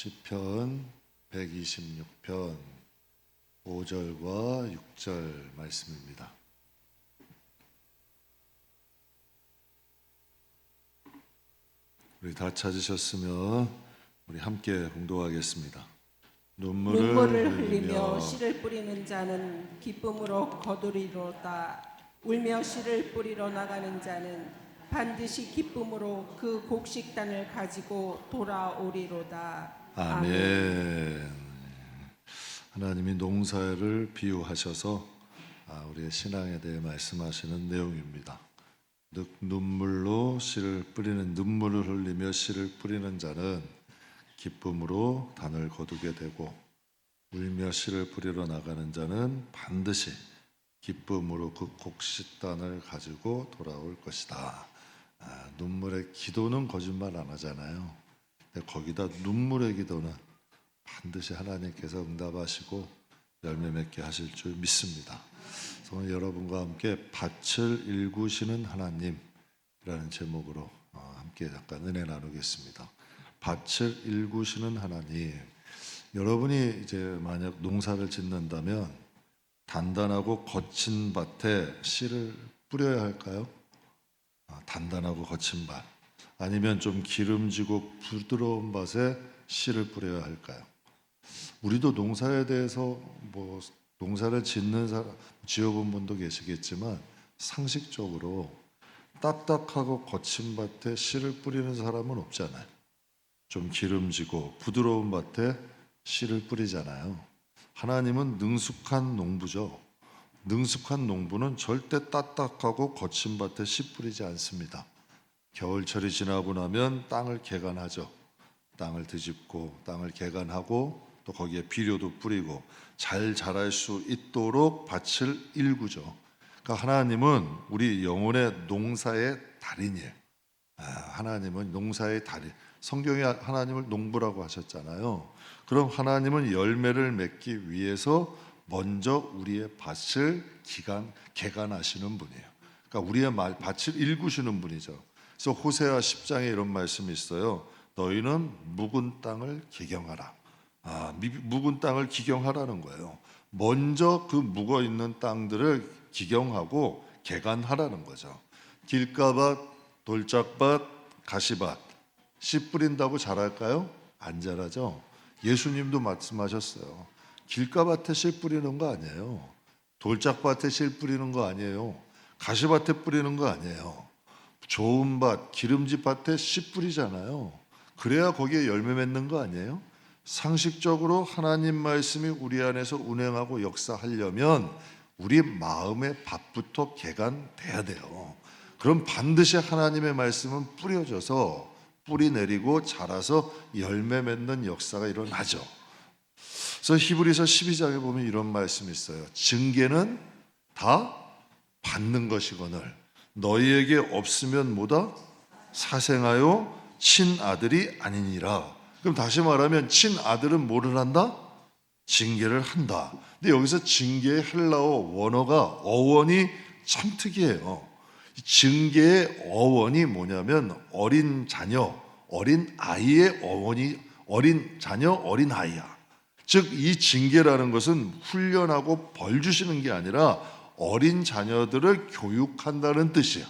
시편 126편 5절과 6절 말씀입니다. 우리 다 찾으셨으면 우리 함께 봉독하겠습니다. 눈물을 흘리며 씨를 뿌리는 자는 기쁨으로 거두리로다. 울며 씨를 뿌리러 나가는 자는 반드시 기쁨으로 그 곡식단을 가지고 돌아오리로다. 아멘. 하나님이 농사를 비유하셔서 우리의 신앙에 대해 말씀하시는 내용입니다. 눈물로 씨를 뿌리는, 눈물을 흘리며 씨를 뿌리는 자는 기쁨으로 단을 거두게 되고, 울며 씨를 뿌리러 나가는 자는 반드시 기쁨으로 그 곡식단을 가지고 돌아올 것이다. 눈물의 기도는 거짓말 안 하잖아요. 근데 거기다 눈물의 기도는 반드시 하나님께서 응답하시고 열매 맺게 하실 줄 믿습니다. 오늘 여러분과 함께 밭을 일구시는 하나님이라는 제목으로 함께 잠깐 은혜 나누겠습니다. 밭을 일구시는 하나님. 여러분이 이제 만약 농사를 짓는다면 단단하고 거친 밭에 씨를 뿌려야 할까요? 단단하고 거친 밭, 아니면 좀 기름지고 부드러운 밭에 씨를 뿌려야 할까요? 우리도 농사에 대해서 농사를 짓는 사람, 지어본 분도 계시겠지만 상식적으로 딱딱하고 거친 밭에 씨를 뿌리는 사람은 없잖아요. 좀 기름지고 부드러운 밭에 씨를 뿌리잖아요. 하나님은 능숙한 농부죠. 능숙한 농부는 절대 딱딱하고 거친 밭에 씨 뿌리지 않습니다. 겨울철이 지나고 나면 땅을 개간하죠. 땅을 뒤집고 땅을 개간하고 또 거기에 비료도 뿌리고 잘 자랄 수 있도록 밭을 일구죠. 그러니까 하나님은 우리 영혼의 농사의 달인이에요. 하나님은 농사의 달인. 성경에 하나님을 농부라고 하셨잖아요. 그럼 하나님은 열매를 맺기 위해서 먼저 우리의 밭을 개간하시는 분이에요. 그러니까 우리의 밭을 일구시는 분이죠. 그래서 호세아 10장에 이런 말씀이 있어요. 너희는 묵은 땅을 기경하라. 묵은 땅을 기경하라는 거예요. 먼저 그 묵어 있는 땅들을 기경하고 개간하라는 거죠. 길가밭, 돌짝밭, 가시밭, 씨 뿌린다고 자랄까요? 안 자라죠. 예수님도 말씀하셨어요. 길가밭에 씨 뿌리는 거 아니에요. 돌짝밭에 씨 뿌리는 거 아니에요. 가시밭에 뿌리는 거 아니에요. 좋은 밭, 기름진 밭에 씨 뿌리잖아요. 그래야 거기에 열매 맺는 거 아니에요? 상식적으로 하나님 말씀이 우리 안에서 운행하고 역사하려면 우리 마음의 밭부터 개간돼야 돼요. 그럼 반드시 하나님의 말씀은 뿌려져서 뿌리 내리고 자라서 열매 맺는 역사가 일어나죠. 그래서 히브리서 12장에 보면 이런 말씀이 있어요. 징계는 다 받는 것이거늘 너희에게 없으면 뭐다? 사생하여 친아들이 아니니라. 그럼 다시 말하면 친아들은 뭐를 한다? 징계를 한다. 근데 여기서 징계의 헬라어 원어가 어원이 참 특이해요. 징계의 어원이 뭐냐면 어린 자녀, 어린 아이의 어원이 어린 자녀, 어린 아이야. 즉 이 징계라는 것은 훈련하고 벌 주시는 게 아니라 어린 자녀들을 교육한다는 뜻이야.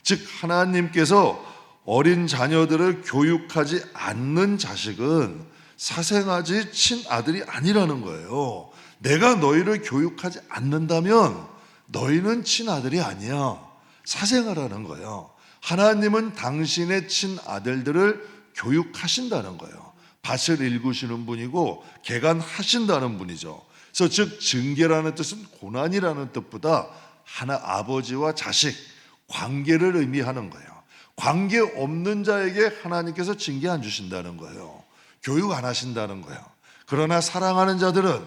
즉 하나님께서 어린 자녀들을 교육하지 않는 자식은 사생아지 친아들이 아니라는 거예요. 내가 너희를 교육하지 않는다면 너희는 친아들이 아니야. 사생아라는 거예요. 하나님은 당신의 친아들들을 교육하신다는 거예요. 밭을 일구시는 분이고 개간하신다는 분이죠. 그래서 즉 징계라는 뜻은 고난이라는 뜻보다 아버지와 자식 관계를 의미하는 거예요. 관계 없는 자에게 하나님께서 징계 안 주신다는 거예요. 교육 안 하신다는 거예요. 그러나 사랑하는 자들은,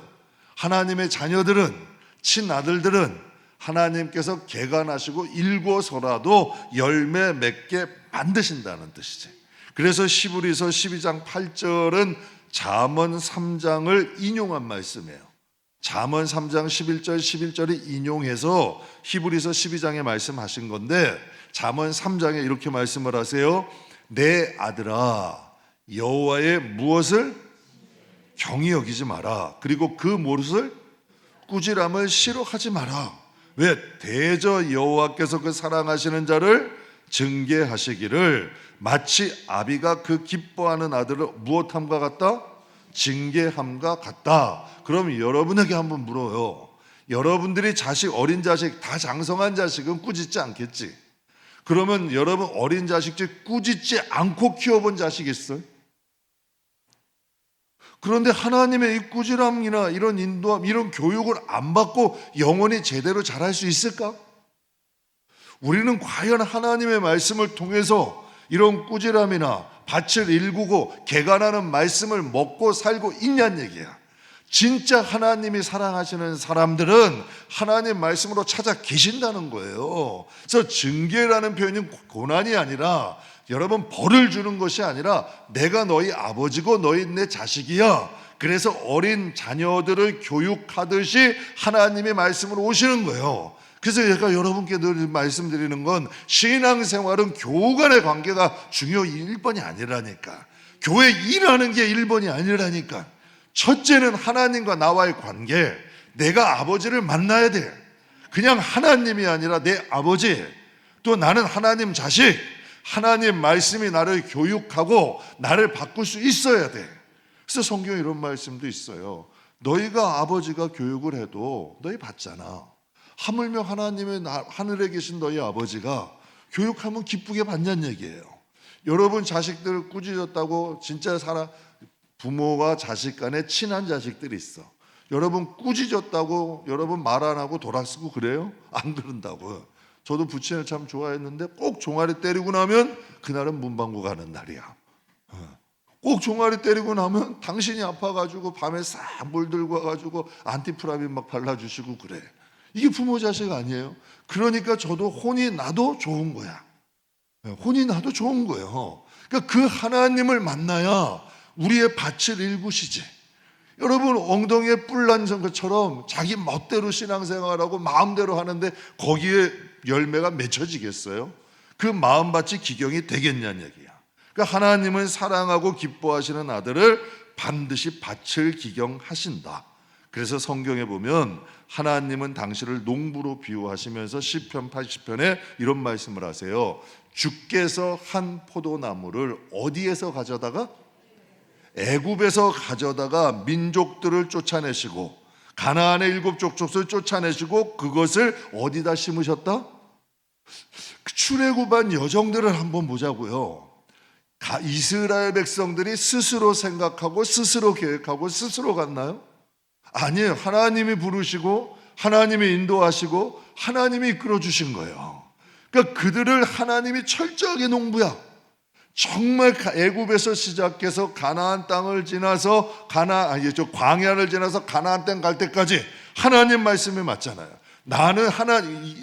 하나님의 자녀들은, 친아들들은 하나님께서 개간하시고 일궈서라도 열매 맺게 만드신다는 뜻이지. 그래서 히브리서 12장 8절은 잠언 3장을 인용한 말씀이에요. 잠언 3장 11절 11절을 인용해서 히브리서 12장에 말씀하신 건데, 잠언 3장에 이렇게 말씀을 하세요. 내 아들아 여호와의 무엇을 경히 여기지 마라. 그리고 그 무엇을 꾸지람을 싫어하지 마라. 왜? 대저 여호와께서 그 사랑하시는 자를 징계하시기를 마치 아비가 그 기뻐하는 아들을 무엇함과 같다? 징계함과 같다. 그럼 여러분에게 한번 물어요. 여러분들이 어린 자식 다 장성한 자식은 꾸짖지 않겠지? 그러면 여러분 어린 자식 중 꾸짖지 않고 키워본 자식 있어요? 그런데 하나님의 이 꾸지람이나 이런 인도함, 이런 교육을 안 받고 영원히 제대로 자랄 수 있을까? 우리는 과연 하나님의 말씀을 통해서 이런 꾸지람이나 밭을 일구고 개간하는 말씀을 먹고 살고 있냐는 얘기야. 진짜 하나님이 사랑하시는 사람들은 하나님 말씀으로 찾아 계신다는 거예요. 그래서 징계라는 표현이 고난이 아니라 여러분 벌을 주는 것이 아니라 내가 너희 아버지고 너희 내 자식이야. 그래서 어린 자녀들을 교육하듯이 하나님의 말씀으로 오시는 거예요. 그래서 제가 여러분께 늘 말씀드리는 건 신앙생활은 교우 간의 관계가 중요 1번이 아니라니까. 교회 일하는 게 1번이 아니라니까. 첫째는 하나님과 나와의 관계. 내가 아버지를 만나야 돼. 그냥 하나님이 아니라 내 아버지, 또 나는 하나님 자식, 하나님 말씀이 나를 교육하고 나를 바꿀 수 있어야 돼. 그래서 성경에 이런 말씀도 있어요. 너희가 아버지가 교육을 해도 너희 받잖아. 하물며 하나님의 하늘에 계신 너희 아버지가 교육하면 기쁘게 받냐는 얘기예요. 여러분 자식들 꾸짖었다고 진짜 부모와 자식 간에 친한 자식들이 있어. 여러분 꾸짖었다고 여러분 말 안 하고 돌아서고 그래요? 안 그런다고요. 저도 부친을 참 좋아했는데 꼭 종아리 때리고 나면 그날은 문방구 가는 날이야. 꼭 종아리 때리고 나면 당신이 아파가지고 밤에 싹 물 들고 와가지고 안티프라민 막 발라주시고 그래. 이게 부모 자식 아니에요? 그러니까 저도 혼이 나도 좋은 거야. 혼이 나도 좋은 거예요. 그러니까 그 하나님을 만나야 우리의 밭을 일구시지. 여러분 엉덩이에 뿔 난 것처럼 자기 멋대로 신앙생활하고 마음대로 하는데 거기에 열매가 맺혀지겠어요? 그 마음밭이 기경이 되겠냐는 얘기야. 그러니까 하나님은 사랑하고 기뻐하시는 아들을 반드시 밭을 기경하신다. 그래서 성경에 보면 하나님은 당신을 농부로 비유하시면서 시편 80편에 이런 말씀을 하세요. 주께서 한 포도나무를 어디에서 가져다가? 애굽에서 가져다가 민족들을 쫓아내시고 가나안의 7 족속을 쫓아내시고 그것을 어디다 심으셨다? 출애굽한 여정들을 한번 보자고요. 이스라엘 백성들이 스스로 생각하고 스스로 계획하고 스스로 갔나요? 아니에요. 하나님이 부르시고 하나님이 인도하시고 하나님이 이끌어 주신 거예요. 그러니까 그들을 하나님이 철저하게 농부야. 정말 애굽에서 시작해서 가나안 땅을 지나서 광야를 지나서 가나안 땅 갈 때까지 하나님 말씀이 맞잖아요. 나는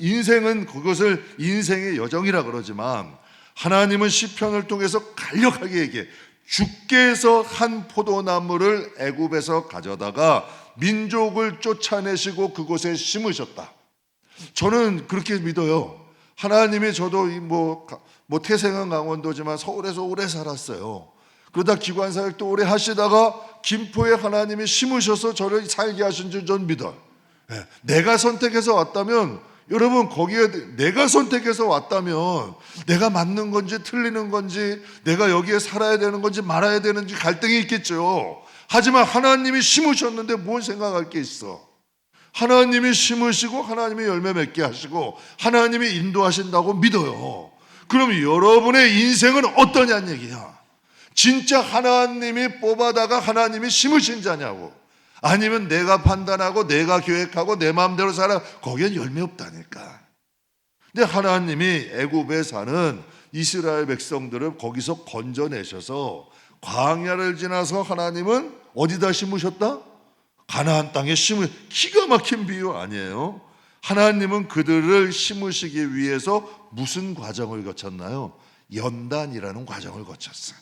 인생은 그것을 인생의 여정이라 그러지만 하나님은 시편을 통해서 간략하게 얘기해. 주께서 한 포도나무를 애굽에서 가져다가 민족을 쫓아내시고 그곳에 심으셨다. 저는 그렇게 믿어요. 하나님이 저도 태생은 강원도지만 서울에서 오래 살았어요. 그러다 기관사역도 오래 하시다가 김포에 하나님이 심으셔서 저를 살게 하신 줄 전 믿어요. 내가 선택해서 왔다면 여러분 거기에 내가 선택해서 왔다면 내가 맞는 건지 틀리는 건지 내가 여기에 살아야 되는 건지 말아야 되는지 갈등이 있겠죠. 하지만 하나님이 심으셨는데 뭘 생각할 게 있어. 하나님이 심으시고 하나님이 열매 맺게 하시고 하나님이 인도하신다고 믿어요. 그럼 여러분의 인생은 어떠냐는 얘기야. 진짜 하나님이 뽑아다가 하나님이 심으신 자냐고. 아니면 내가 판단하고 내가 계획하고 내 마음대로 살아. 거기엔 열매 없다니까. 근데 하나님이 애굽에 사는 이스라엘 백성들을 거기서 건져내셔서 광야를 지나서 하나님은 어디다 심으셨다? 가나안 땅에 기가 막힌 비유 아니에요? 하나님은 그들을 심으시기 위해서 무슨 과정을 거쳤나요? 연단이라는 과정을 거쳤어요.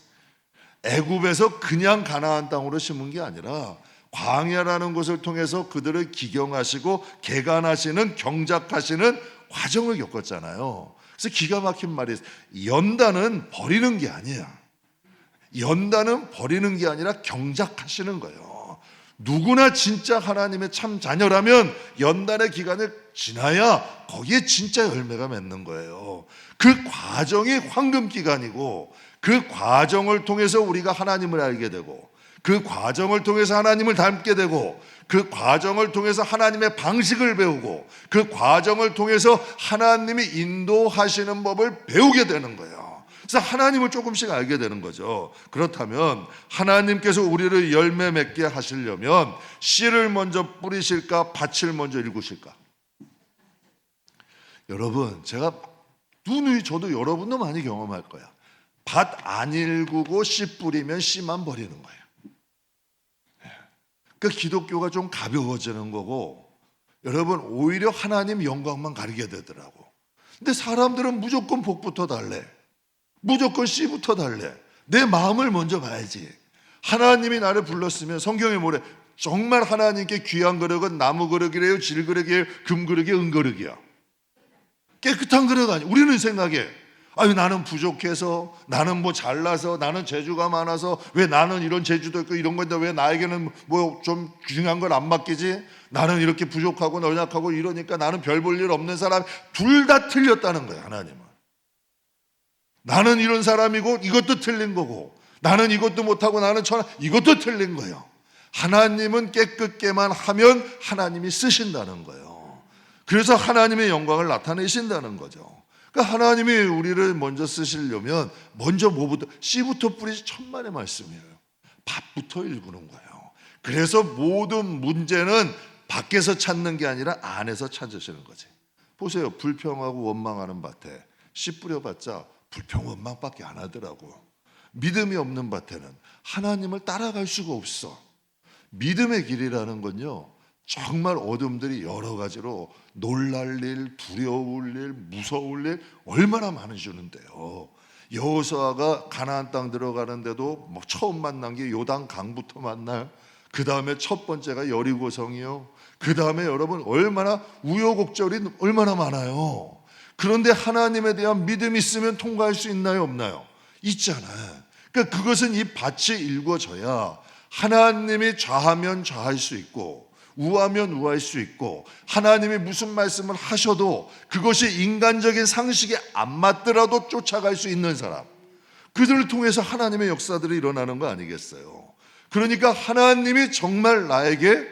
애굽에서 그냥 가나안 땅으로 심은 게 아니라 광야라는 곳을 통해서 그들을 기경하시고 개간하시는 경작하시는 과정을 겪었잖아요. 그래서 기가 막힌 말이 있어요. 연단은 버리는 게 아니야. 연단은 버리는 게 아니라 경작하시는 거예요. 누구나 진짜 하나님의 참 자녀라면 연단의 기간을 지나야 거기에 진짜 열매가 맺는 거예요. 그 과정이 황금 기간이고, 그 과정을 통해서 우리가 하나님을 알게 되고, 그 과정을 통해서 하나님을 닮게 되고, 그 과정을 통해서 하나님의 방식을 배우고, 그 과정을 통해서 하나님이 인도하시는 법을 배우게 되는 거예요. 그래서 하나님을 조금씩 알게 되는 거죠. 그렇다면 하나님께서 우리를 열매 맺게 하시려면 씨를 먼저 뿌리실까, 밭을 먼저 일구실까? 여러분, 제가 누누이, 저도 여러분도 많이 경험할 거야. 밭 안 일구고 씨 뿌리면 씨만 버리는 거예요. 그 기독교가 좀 가벼워지는 거고, 여러분, 오히려 하나님 영광만 가리게 되더라고. 근데 사람들은 무조건 복부터 달래, 무조건 씨부터 달래. 내 마음을 먼저 봐야지. 하나님이 나를 불렀으면 성경에 뭐래? 정말 하나님께 귀한 그릇은 나무 그릇이래요, 질 그릇이에요, 금 그릇이에요, 은 그릇이야? 깨끗한 그릇 아니야. 우리는 생각해, 아유, 나는 부족해서, 나는 뭐 잘나서, 나는 재주가 많아서, 왜 나는 이런 재주도 있고 이런 건데 왜 나에게는 뭐 좀 중요한 걸 안 맡기지? 나는 이렇게 부족하고 연약하고 이러니까 나는 별 볼 일 없는 사람. 둘 다 틀렸다는 거야, 하나님은. 나는 이런 사람이고 이것도 틀린 거고, 나는 이것도 못하고 나는 천하, 이것도 틀린 거예요. 하나님은 깨끗게만 하면 하나님이 쓰신다는 거예요. 그래서 하나님의 영광을 나타내신다는 거죠. 그러니까 하나님이 우리를 먼저 쓰시려면 먼저 뭐부터? 씨부터 뿌리시. 천만의 말씀이에요. 밭부터 일구는 거예요. 그래서 모든 문제는 밖에서 찾는 게 아니라 안에서 찾으시는 거지. 보세요, 불평하고 원망하는 밭에 씨 뿌려봤자 불평 원망밖에 안 하더라고. 믿음이 없는 밭에는 하나님을 따라갈 수가 없어. 믿음의 길이라는 건요, 정말 어둠들이 여러 가지로 놀랄 일, 두려울 일, 무서울 일 얼마나 많으시는데요. 여호수아가 가나안 땅 들어가는데도 뭐 처음 만난 게 요단 강부터 만나요. 그 다음에 첫 번째가 여리고성이요. 그 다음에 여러분 얼마나 우여곡절이 얼마나 많아요. 그런데 하나님에 대한 믿음이 있으면 통과할 수 있나요, 없나요? 있잖아요. 그러니까 그것은 이 밭이 일궈져야 하나님이 좌하면 좌할 수 있고, 우하면 우할 수 있고, 하나님이 무슨 말씀을 하셔도 그것이 인간적인 상식에 안 맞더라도 쫓아갈 수 있는 사람, 그들을 통해서 하나님의 역사들이 일어나는 거 아니겠어요? 그러니까 하나님이 정말 나에게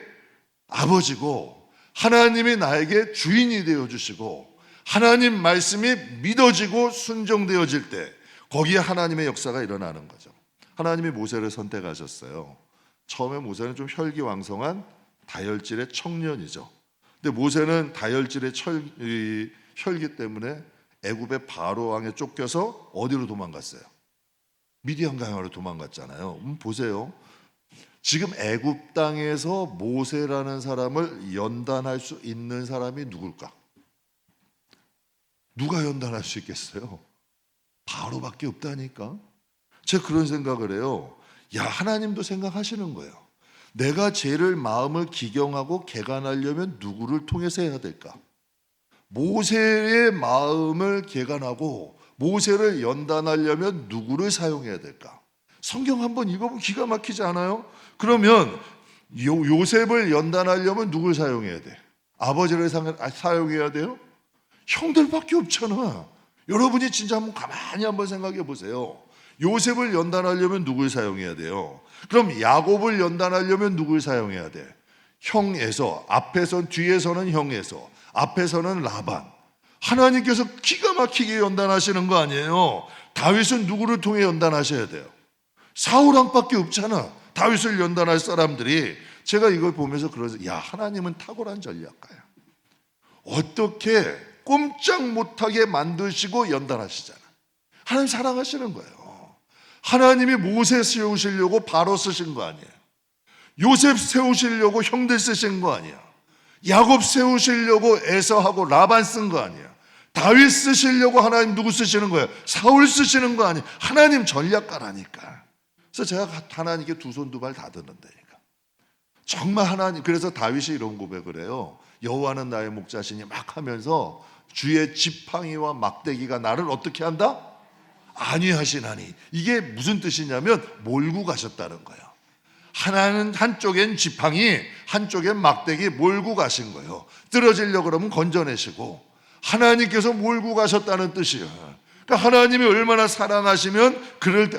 아버지고, 하나님이 나에게 주인이 되어주시고, 하나님 말씀이 믿어지고 순종되어질 때 거기에 하나님의 역사가 일어나는 거죠. 하나님이 모세를 선택하셨어요. 처음에 모세는 좀 혈기왕성한 다혈질의 청년이죠. 근데 모세는 다혈질의 혈기 때문에 애굽의 바로 왕에 쫓겨서 어디로 도망갔어요? 미디안 강으로 도망갔잖아요. 보세요. 지금 애굽 땅에서 모세라는 사람을 연단할 수 있는 사람이 누굴까? 누가 연단할 수 있겠어요? 바로밖에 없다니까. 제가 그런 생각을 해요. 야, 하나님도 생각하시는 거예요. 내가 죄를 마음을 기경하고 개간하려면 누구를 통해서 해야 될까? 모세의 마음을 개간하고 모세를 연단하려면 누구를 사용해야 될까? 성경 한번 읽어보면 기가 막히지 않아요? 그러면 요셉을 연단하려면 누굴 사용해야 돼? 아버지를 사용해야 돼요? 형들밖에 없잖아. 여러분이 진짜 한번 가만히 한번 생각해 보세요. 요셉을 연단하려면 누굴 사용해야 돼요? 그럼 야곱을 연단하려면 누굴 사용해야 돼? 형 에서, 앞에선, 뒤에서는 형 에서, 앞에서는 라반. 하나님께서 기가 막히게 연단하시는 거 아니에요? 다윗은 누구를 통해 연단하셔야 돼요? 사울 왕밖에 없잖아. 다윗을 연단할 사람들이. 제가 이걸 보면서 그러죠. 야, 하나님은 탁월한 전략가야. 어떻게 꼼짝 못하게 만드시고 연단하시잖아. 하나님 사랑하시는 거예요. 하나님이 모세 세우시려고 바로 쓰신 거 아니에요. 요셉 세우시려고 형들 쓰신 거 아니야. 야곱 세우시려고 에서하고 라반 쓴 거 아니야. 다윗 쓰시려고 하나님 누구 쓰시는 거예요? 사울 쓰시는 거 아니에요. 하나님 전략가라니까. 그래서 제가 하나님께 두 손 두 발 다 드는다니까. 정말 하나님. 그래서 다윗이 이런 고백을 해요. 여호와는 나의 목자시니 막 하면서 주의 지팡이와 막대기가 나를 어떻게 한다? 안위하시나니. 이게 무슨 뜻이냐면 몰고 가셨다는 거예요. 하나는 한쪽엔 지팡이, 한쪽엔 막대기 몰고 가신 거예요. 떨어지려고 그러면 건져내시고, 하나님께서 몰고 가셨다는 뜻이에요. 그러니까 하나님이 얼마나 사랑하시면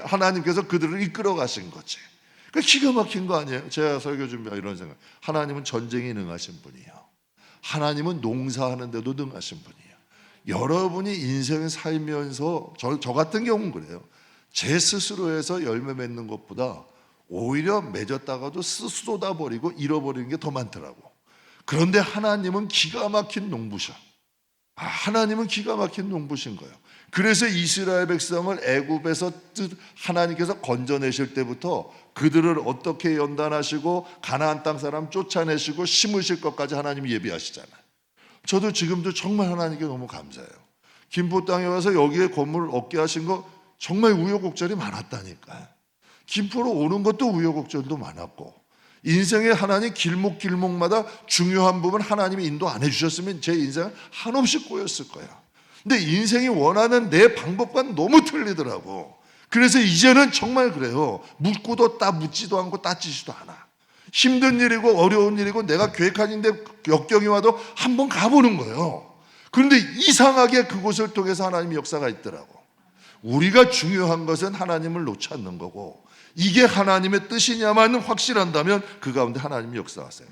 하나님께서 그들을 이끌어 가신 거지. 그러니까 기가 막힌 거 아니에요? 제가 설교 준비하고 이런 생각. 하나님은 전쟁에 능하신 분이에요. 하나님은 농사하는데도 능하신 분이에요. 여러분이 인생을 살면서 저 같은 경우는 그래요. 제 스스로 해서 열매 맺는 것보다 오히려 맺었다가도 쏟아버리고 잃어버리는 게 더 많더라고. 그런데 하나님은 기가 막힌 농부셔. 하나님은 기가 막힌 농부신 거예요. 그래서 이스라엘 백성을 애굽에서 하나님께서 건져내실 때부터 그들을 어떻게 연단하시고 가나안 땅 사람 쫓아내시고 심으실 것까지 하나님이 예비하시잖아요. 저도 지금도 정말 하나님께 너무 감사해요. 김포 땅에 와서 여기에 건물을 얻게 하신 거 정말 우여곡절이 많았다니까요. 김포로 오는 것도 우여곡절도 많았고, 인생의 하나님 길목길목마다 중요한 부분 하나님이 인도 안 해주셨으면 제 인생은 한없이 꼬였을 거야. 근데 인생이 원하는 내 방법과는 너무 틀리더라고. 그래서 이제는 정말 그래요. 묻고도 묻지도 않고 따지지도 않아. 힘든 일이고 어려운 일이고 내가 계획한 일인데 역경이 와도 한번 가보는 거예요. 그런데 이상하게 그곳을 통해서 하나님의 역사가 있더라고. 우리가 중요한 것은 하나님을 놓지 않는 거고, 이게 하나님의 뜻이냐만 확실한다면 그 가운데 하나님이 역사하세요.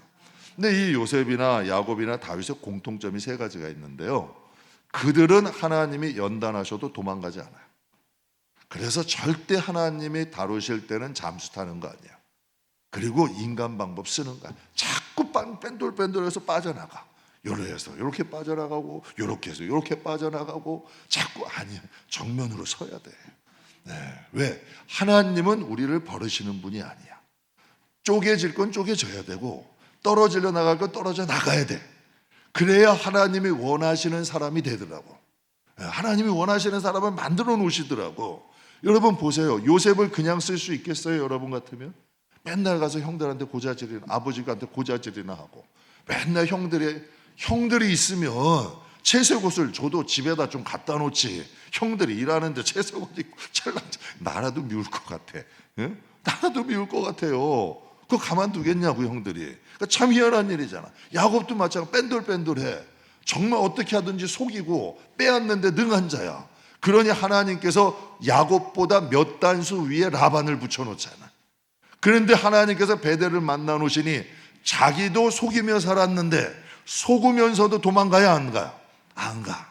근데 이 요셉이나 야곱이나 다윗의 공통점이 세 가지가 있는데요. 그들은 하나님이 연단하셔도 도망가지 않아요. 그래서 절대 하나님이 다루실 때는 잠수 타는 거 아니야. 그리고 인간 방법 쓰는 거야. 자꾸 뺀돌뺀돌해서 빠져나가. 요래서 이렇게 빠져나가고, 요렇게 해서 이렇게 빠져나가고, 자꾸 아니야. 정면으로 서야 돼. 네. 왜? 하나님은 우리를 버리시는 분이 아니야. 쪼개질 건 쪼개져야 되고, 떨어지려 나갈 건 떨어져 나가야 돼. 그래야 하나님이 원하시는 사람이 되더라고. 하나님이 원하시는 사람을 만들어 놓으시더라고. 여러분 보세요. 요셉을 그냥 쓸 수 있겠어요? 여러분 같으면? 맨날 가서 형들한테 고자질이나 아버지한테 고자질이나 하고, 맨날 형들이 있으면 채색옷을 줘도 집에다 좀 갖다 놓지. 형들이 일하는데 채색옷 입고 찰랑, 나라도 미울 것 같아. 예? 나라도 미울 것 같아요. 그거 가만두겠냐고 형들이. 그러니까 참 희한한 일이잖아. 야곱도 마찬가지로 뺀돌뺀돌해. 정말 어떻게 하든지 속이고 빼앗는데 능한 자야. 그러니 하나님께서 야곱보다 몇 단수 위에 라반을 붙여놓잖아. 그런데 하나님께서 베델을 만나 놓으시니 자기도 속이며 살았는데 속으면서도 도망가야 안 가요? 안 가.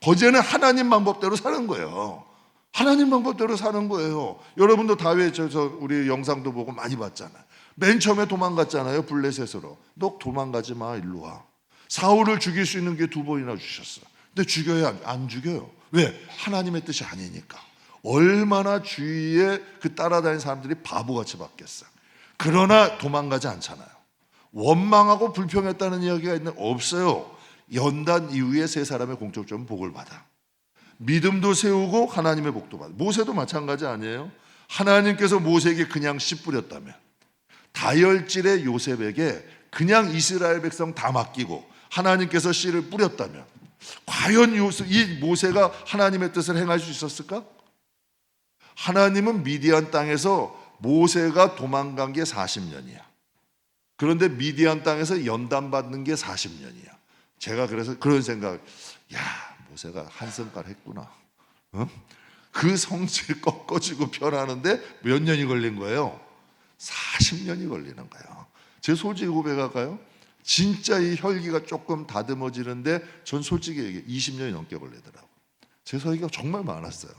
거제는 하나님 방법대로 사는 거예요. 하나님 방법대로 사는 거예요. 여러분도 다윗 우리 영상도 보고 많이 봤잖아요. 맨 처음에 도망갔잖아요. 블레셋으로. 너 도망가지 마, 일로 와. 사울을 죽일 수 있는 게 2번이나 주셨어. 근데 죽여야 안 죽여요. 왜? 하나님의 뜻이 아니니까. 얼마나 주위에 그 따라다니는 사람들이 바보같이 바뀌었어. 그러나 도망가지 않잖아요. 원망하고 불평했다는 이야기가 없어요. 연단 이후에 세 사람의 공통점은 복을 받아. 믿음도 세우고 하나님의 복도 받아. 모세도 마찬가지 아니에요? 하나님께서 모세에게 그냥 씨 뿌렸다면, 다혈질의 요셉에게 그냥 이스라엘 백성 다 맡기고 하나님께서 씨를 뿌렸다면, 과연 이 모세가 하나님의 뜻을 행할 수 있었을까? 하나님은 미디안 땅에서 모세가 도망간 게 40년이야. 그런데 미디안 땅에서 연단받는 게 40년이야. 제가 그래서 그런 생각, 모세가 한성깔 했구나. 그 성질 꺾어지고 변하는데 몇 년이 걸린 거예요? 40년이 걸리는 거예요. 제 솔직히 고백할까요? 진짜 이 혈기가 조금 다듬어지는데 전 솔직히 얘기해 20년이 넘게 걸리더라고요. 제 설교가 정말 많았어요.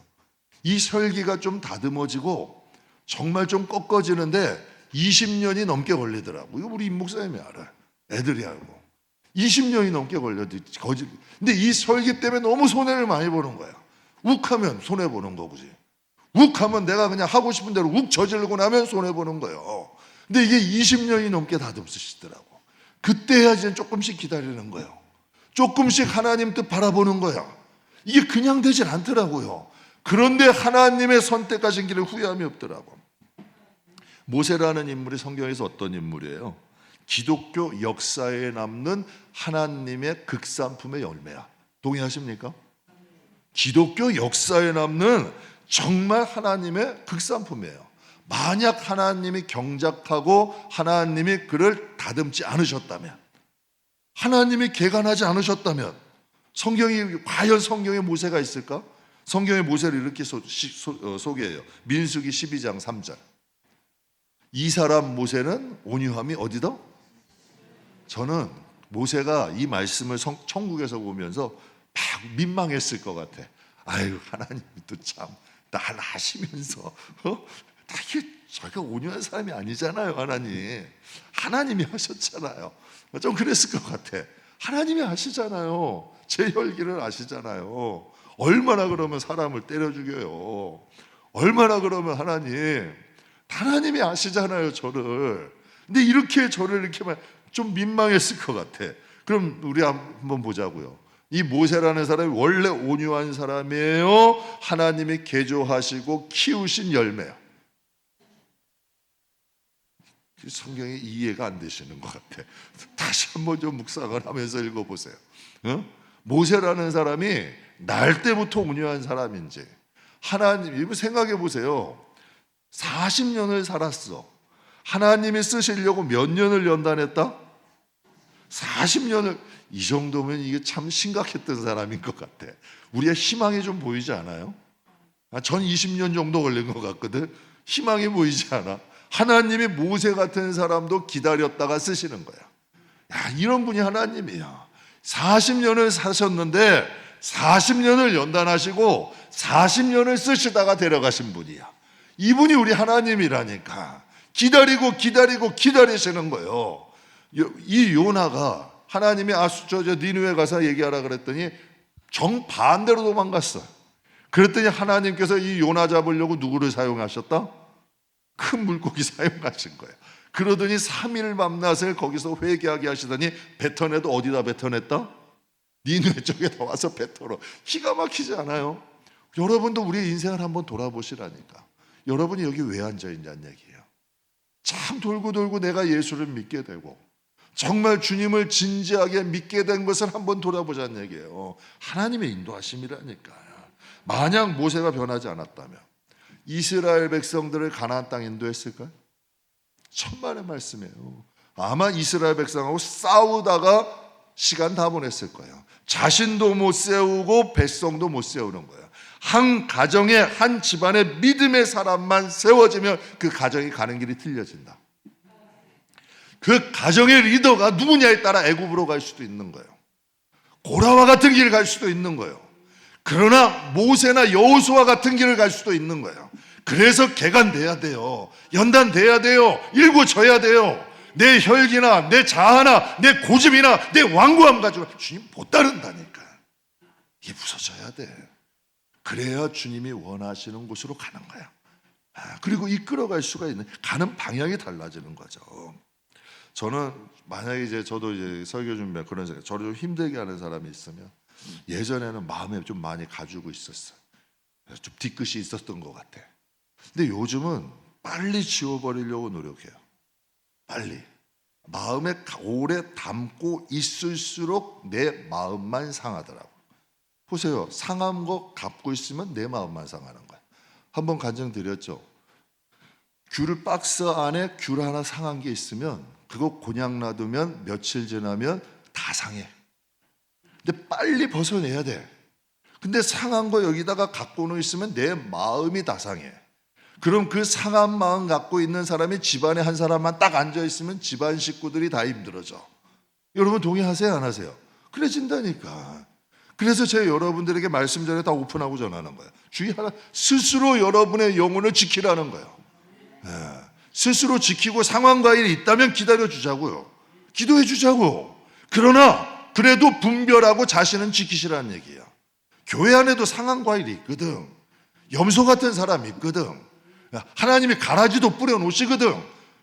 이 혈기가 좀 다듬어지고 정말 좀 꺾어지는데 20년이 넘게 걸리더라고요. 이거 우리 임 목사님이 알아요. 애들이 알고. 20년이 넘게 걸려도 근데 이 설기 때문에 너무 손해를 많이 보는 거야. 욱하면 손해 보는 거지. 욱하면 내가 그냥 하고 싶은 대로 욱 저지르고 나면 손해 보는 거예요. 근데 이게 20년이 넘게 다듬으시더라고. 그때 해야지 조금씩 기다리는 거예요. 조금씩 하나님 뜻 바라보는 거야. 이게 그냥 되질 않더라고요. 그런데 하나님의 선택하신 길을 후회함이 없더라고. 모세라는 인물이 성경에서 어떤 인물이에요? 기독교 역사에 남는 하나님의 극산품의 열매야. 동의하십니까? 기독교 역사에 남는 정말 하나님의 극산품이에요. 만약 하나님이 경작하고 하나님이 그를 다듬지 않으셨다면, 하나님이 개간하지 않으셨다면 과연 성경에 모세가 있을까? 성경에 모세를 이렇게 소개해요. 민수기 12장 3절. 이 사람 모세는 온유함이 어디다? 저는 모세가 이 말씀을 천국에서 보면서 막 민망했을 것 같아. 아유, 하나님도 참 날 하시면서 저희가 온유한 사람이 아니잖아요. 하나님이 하셨잖아요. 좀 그랬을 것 같아. 하나님이 하시잖아요. 제 혈기를 아시잖아요. 얼마나 그러면 사람을 때려 죽여요. 얼마나 그러면 하나님이 아시잖아요, 저를. 근데 이렇게 저를 이렇게 좀 민망했을 것 같아. 그럼 우리 한번 보자고요. 이 모세라는 사람이 원래 온유한 사람이에요? 하나님이 개조하시고 키우신 열매요? 성경이 이해가 안 되시는 것 같아. 다시 한번 좀 묵상을 하면서 읽어보세요. 모세라는 사람이 날 때부터 온유한 사람인지, 하나님, 이거 생각해 보세요. 40년을 살았어. 하나님이 쓰시려고 몇 년을 연단했다? 40년을. 이 정도면 이게 참 심각했던 사람인 것 같아. 우리의 희망이 좀 보이지 않아요? 전 20년 정도 걸린 것 같거든. 희망이 보이지 않아? 하나님이 모세 같은 사람도 기다렸다가 쓰시는 거야. 야, 이런 분이 하나님이야. 40년을 사셨는데 40년을 연단하시고 40년을 쓰시다가 데려가신 분이야. 이분이 우리 하나님이라니까. 기다리시는 거예요. 이 요나가 하나님이 니느웨 가서 얘기하라 그랬더니 정반대로 도망갔어. 그랬더니 하나님께서 이 요나 잡으려고 누구를 사용하셨다? 큰 물고기 사용하신 거예요. 그러더니 3일 밤낮을 거기서 회개하게 하시더니 뱉어내도 어디다 뱉어냈다? 니느웨 쪽에다 와서 뱉어러. 기가 막히지 않아요? 여러분도 우리의 인생을 한번 돌아보시라니까. 여러분이 여기 왜 앉아있냐는 얘기예요. 참 돌고 내가 예수를 믿게 되고 정말 주님을 진지하게 믿게 된 것을 한번 돌아보자는 얘기예요. 하나님의 인도하심이라니까요. 만약 모세가 변하지 않았다면 이스라엘 백성들을 가나안 땅에 인도했을까요? 천만의 말씀이에요. 아마 이스라엘 백성하고 싸우다가 시간 다 보냈을 거예요. 자신도 못 세우고 백성도 못 세우는 거예요. 한 가정에, 한 집안에 믿음의 사람만 세워지면 그 가정이 가는 길이 틀려진다. 그 가정의 리더가 누구냐에 따라 애굽으로 갈 수도 있는 거예요. 고라와 같은 길을 갈 수도 있는 거예요. 그러나 모세나 여호수아 같은 길을 갈 수도 있는 거예요. 그래서 개간돼야 돼요. 연단돼야 돼요. 일궈져야 돼요. 내 혈기나 내 자아나 내 고집이나 내 완고함 가지고 주님 못 따른다니까. 이게 부서져야 돼. 그래야 주님이 원하시는 곳으로 가는 거야. 그리고 이끌어갈 수가 있는, 가는 방향이 달라지는 거죠. 저는 만약에 저도 설교 준비 그런 생각, 저를 좀 힘들게 하는 사람이 있으면 예전에는 마음에 좀 많이 가지고 있었어요. 좀 뒤끝이 있었던 것 같아. 근데 요즘은 빨리 지워버리려고 노력해요. 빨리. 마음에 오래 담고 있을수록 내 마음만 상하더라고. 보세요. 상한 거 갖고 있으면 내 마음만 상하는 거야. 한번 간증 드렸죠. 귤 박스 안에 귤 하나 상한 게 있으면 그거 그냥 놔두면 며칠 지나면 다 상해. 근데 빨리 벗어내야 돼. 근데 상한 거 여기다가 갖고는 있으면 내 마음이 다 상해. 그럼 그 상한 마음 갖고 있는 사람이 집안에 한 사람만 딱 앉아있으면 집안 식구들이 다 힘들어져. 여러분 동의하세요? 안 하세요? 그래진다니까. 그래서 제가 여러분들에게 말씀 전에 다 오픈하고 전하는 거예요. 주의하라. 스스로 여러분의 영혼을 지키라는 거예요. 스스로 지키고 상황과 일이 있다면 기다려주자고요. 기도해주자고. 그러나 그래도 분별하고 자신은 지키시라는 얘기예요. 교회 안에도 상황과 일이 있거든. 염소 같은 사람이 있거든. 하나님이 가라지도 뿌려놓으시거든.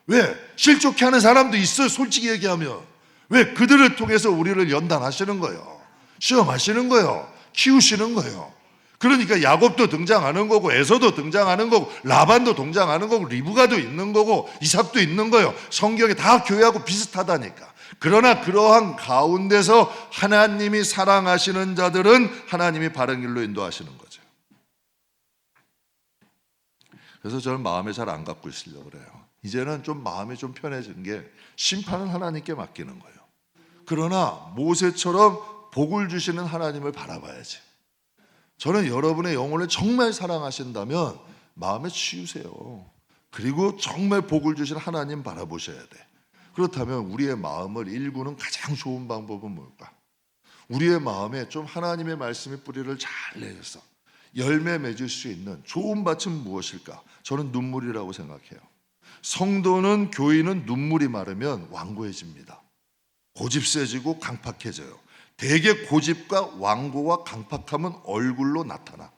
왜? 실족해 하는 사람도 있어요. 솔직히 얘기하면. 왜? 그들을 통해서 우리를 연단하시는 거예요. 시험하시는 거예요. 키우시는 거예요. 그러니까 야곱도 등장하는 거고 에서도 등장하는 거고 라반도 등장하는 거고 리브가도 있는 거고 이삭도 있는 거예요. 성경에 다 교회하고 비슷하다니까. 그러나 그러한 가운데서 하나님이 사랑하시는 자들은 하나님이 바른 길로 인도하시는 거죠. 그래서 저는 마음에 잘 안 갖고 있으려고 그래요. 이제는 좀 마음이 좀 편해진 게 심판은 하나님께 맡기는 거예요. 그러나 모세처럼 복을 주시는 하나님을 바라봐야지. 저는 여러분의 영혼을 정말 사랑하신다면 마음에 치우세요. 그리고 정말 복을 주신 하나님 바라보셔야 돼. 그렇다면 우리의 마음을 일구는 가장 좋은 방법은 뭘까? 우리의 마음에 좀 하나님의 말씀의 뿌리를 잘 내서 열매 맺을 수 있는 좋은 밭은 무엇일까? 저는 눈물이라고 생각해요. 성도는, 교인은 눈물이 마르면 완고해집니다. 고집세지고 강팍해져요. 대개 고집과 완고와 강팍함은 얼굴로 나타나.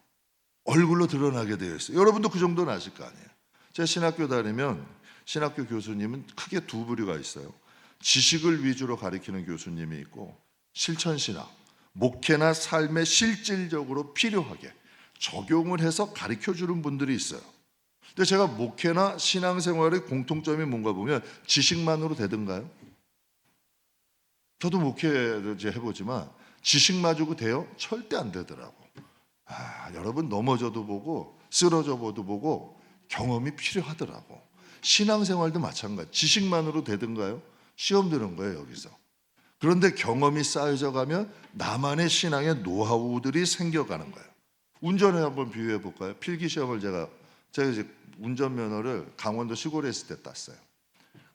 얼굴로 드러나게 되어 있어요. 여러분도 그 정도는 아실 거 아니에요. 제가 신학교 다니면 신학교 교수님은 크게 두 부류가 있어요. 지식을 위주로 가르치는 교수님이 있고, 실천신학, 목회나 삶에 실질적으로 필요하게 적용을 해서 가르쳐주는 분들이 있어요. 근데 제가 목회나 신앙생활의 공통점이 뭔가 보면 지식만으로 되던가요? 저도 목회를 이제 해보지만 지식 가지고 돼요? 절대 안 되더라고. 여러분 넘어져도 보고 쓰러져도 보고 경험이 필요하더라고. 신앙생활도 마찬가지. 지식만으로 되던가요? 시험 드는 거예요, 여기서. 그런데 경험이 쌓여져 가면 나만의 신앙의 노하우들이 생겨가는 거예요. 운전에 한번 비유해 볼까요? 필기 시험을 제가 이제 운전면허를 강원도 시골에 있을 때 땄어요.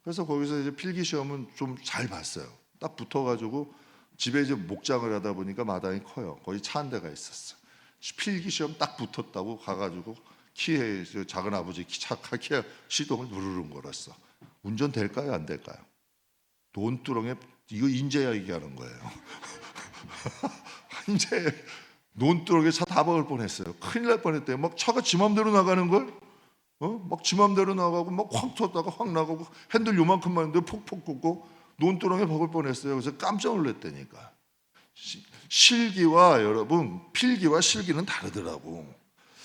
그래서 거기서 이제 필기 시험은 좀 잘 봤어요. 딱 붙어가지고 집에 이제 목장을 하다 보니까 마당이 커요. 거기 차 한 대가 있었어. 필기 시험 딱 붙었다고 가가지고 키에 작은 아버지 키에 시동을 누르릉 걸었어. 운전 될까요? 안 될까요? 논두렁에 이거 인제야 얘기하는 거예요. 인제 논두렁에 차 다 박을 뻔했어요. 큰일 날 뻔했대요. 막 차가 지 맘대로 나가는 걸, 막 지 맘대로 나가고 막 확 쳤다가 확 나가고 핸들 요만큼만 했는데 폭폭 꽂고 논두렁에 박을 뻔했어요. 그래서 깜짝 놀랐다니까. 실기와 여러분 필기와 실기는 다르더라고.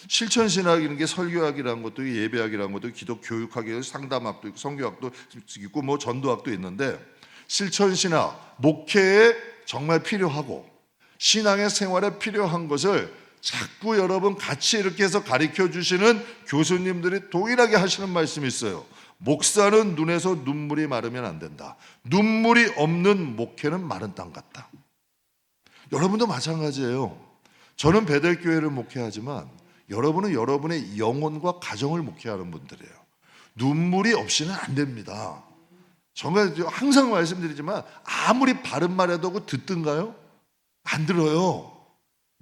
실천신학이라는 게 설교학이라는 것도 있고 예배학이라는 것도 있고 기독교육학이 상담학도 있고 성교학도 있고 뭐 전도학도 있는데, 실천신학, 목회에 정말 필요하고 신앙의 생활에 필요한 것을 자꾸 여러분 같이 이렇게 해서 가르쳐 주시는 교수님들이 동일하게 하시는 말씀이 있어요. 목사는 눈에서 눈물이 마르면 안 된다. 눈물이 없는 목회는 마른 땅 같다. 여러분도 마찬가지예요. 저는 베델교회를 목회하지만 여러분은 여러분의 영혼과 가정을 목회하는 분들이에요. 눈물이 없이는 안 됩니다. 정말 항상 말씀드리지만 아무리 바른 말해도 듣든가요? 안 들어요.